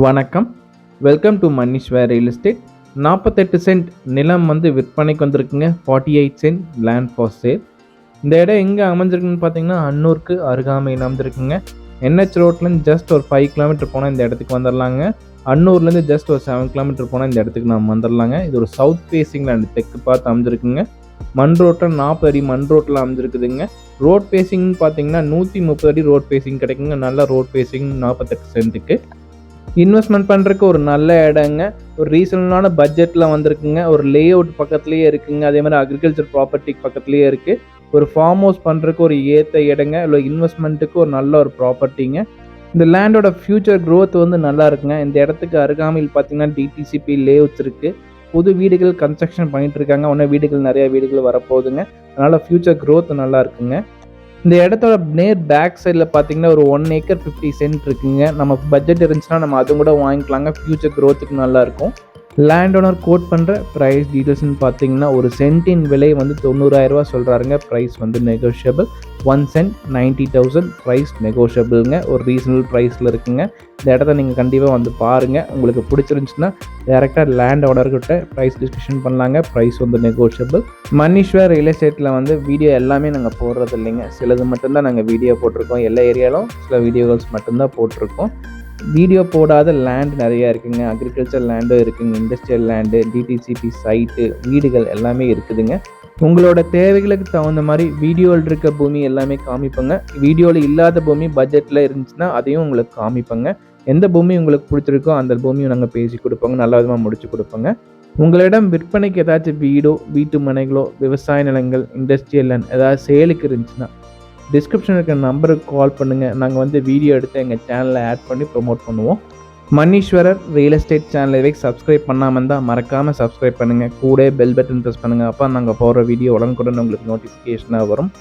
வணக்கம். Welcome to Manishwar real estate. 48 cent நிலம் வந்து விற்பனைக்கு வந்திருக்குங்க. 48 சென்ட் லேண்ட் ஃபார் சேல். இந்த இடம் எங்கே அமைஞ்சிருக்குன்னு பார்த்தீங்கன்னா, அன்னூருக்கு அருகாமையில் அமைஞ்சிருக்குங்க. என்ஹெச் ரோட்லேருந்து ஜஸ்ட் ஒரு 5 கிலோமீட்டர் போனால் இந்த இடத்துக்கு வந்துடலாங்க. அன்னூர்லேருந்து ஜஸ்ட் ஒரு 7 கிலோமீட்டர் போனால் இந்த இடத்துக்கு நம்ம வந்துடலாங்க. இது ஒரு சவுத் ஃபேஸிங் லேண்ட், தெற்கு பார்த்து அமைஞ்சிருக்குங்க. மண் ரோட்டில் 40 அடி மண் ரோட்டில் அமைஞ்சிருக்குதுங்க. ரோட் ஃபேஸிங்னு பார்த்தீங்கன்னா 130 அடி ரோட் ஃபேஸிங் கிடைக்குங்க. நல்ல ரோட் ஃபேஸிங் 48 சென்ட்டுக்கு. இன்வெஸ்ட்மெண்ட் பண்ணுறதுக்கு ஒரு நல்ல இடங்க. ஒரு ரீசனபிளான பட்ஜெட்டில் வந்திருக்குங்க. ஒரு லே அவுட் பக்கத்துலேயே இருக்குங்க. அதே மாதிரி அக்ரிகல்ச்சர் ப்ராப்பர்ட்டிக்கு பக்கத்துலேயே இருக்குது. ஒரு ஃபார்ம் ஹவுஸ் பண்ணுறதுக்கு ஒரு ஏற்ற இடங்க. இல்லை இன்வெஸ்ட்மெண்ட்டுக்கு ஒரு நல்ல ஒரு ப்ராப்பர்ட்டிங்க. இந்த லேண்டோட ஃபியூச்சர் க்ரோத் வந்து நல்லா இருக்குங்க. இந்த இடத்துக்கு அருகாமையில் பார்த்தீங்கன்னா டிடிசிபி லே அவுட்ஸ் இருக்குது. புது வீடுகள் கன்ஸ்ட்ரக்ஷன் பண்ணிட்டு இருக்காங்க. இன்னும் வீடுகள் நிறைய வீடுகள் வரப்போகுதுங்க. அதனால் ஃபியூச்சர் க்ரோத் நல்லா இருக்குங்க. இந்த இடத்தோட நேர் பேக் சைடில் பார்த்தீங்கன்னா ஒரு 1 ஏக்கர் 50 சென்ட் இருக்குங்க. நம்ம பட்ஜெட் இருந்துச்சுன்னா நம்ம அதுவும் கூட வாங்கிக்கலாங்க. ஃபியூச்சர் க்ரோத்துக்கு நல்லாயிருக்கும். லேண்ட் ஓனர் கோட் பண்ணுற ப்ரைஸ் டீட்டெயில்ஸ்னு பார்த்தீங்கன்னா ஒரு சென்ட்டின் விலை வந்து 90,000 சொல்கிறாருங்க. ப்ரைஸ் வந்து நெகோஷியபிள். 1 send 90,000 price நெகோஷியபிளுங்க. ஒரு ரீசனபிள் ப்ரைஸில் இருக்குங்க. இந்த இடத்த நீங்கள் கண்டிப்பாக வந்து பாருங்கள். உங்களுக்கு பிடிச்சிருந்துச்சுன்னா டேரெக்டாக லேண்ட் ஓனர்கிட்ட ப்ரைஸ் டிஸ்கஷன் பண்ணலாங்க. ப்ரைஸ் வந்து நெகோஷியபிள். மன்னிஷ்வர் ரியல் எஸ்டேட்டில் வந்து வீடியோ எல்லாமே நாங்கள் போடுறது இல்லைங்க. சிலது மட்டும்தான் நாங்கள் வீடியோ போட்டிருக்கோம். எல்லா ஏரியாலும் சில வீடியோஸ் மட்டும்தான் போட்டிருக்கோம். வீடியோ போடாத லேண்ட் நிறையா இருக்குங்க. அக்ரிகல்ச்சர் லேண்டும் இருக்குங்க. இண்டஸ்ட்ரியல் லேண்டு, டிடிசிபி சைட்டு, வீடுகள் எல்லாமே இருக்குதுங்க. உங்களோட தேவைகளுக்கு தகுந்த மாதிரி வீடியோவில் இருக்க பூமி எல்லாமே காமிப்பங்க. வீடியோவில் இல்லாத பூமி பட்ஜெட்டில் இருந்துச்சுன்னா அதையும் உங்களுக்கு காமிப்பங்க. எந்த பூமி உங்களுக்கு பிடிச்சிருக்கோ அந்த பூமியும் நாங்கள் பேசி கொடுப்போங்க. நல்ல விதமாக முடிச்சு கொடுப்போங்க. உங்களிடம் விற்பனைக்கு ஏதாச்சும் வீடோ, வீட்டு மனைகளோ, விவசாய நிலங்கள், இண்டஸ்ட்ரியல் லேண்ட் ஏதாவது சேலுக்கு இருந்துச்சுன்னா டிஸ்கிரிப்ஷனில் இருக்கிற நம்பருக்கு கால் பண்ணுங்கள். நாங்கள் வந்து வீடியோ எடுத்து எங்கள் சேனலில் ஆட் பண்ணி ப்ரொமோட் பண்ணுவோம். மன்னீஸ்வரர் ரியல் எஸ்டேட் சேனல் இதுவரைக்கும் சப்ஸ்கிரைப் பண்ணாமல் இருந்தால் மறக்காமல் சப்ஸ்கிரைப் பண்ணுங்கள். கூட பெல் பட்டன் ப்ரெஸ் பண்ணுங்கள். அப்போ நாங்கள் போடுற வீடியோ உடனுக்குடன் உங்களுக்கு நோட்டிஃபிகேஷனாக வரும்.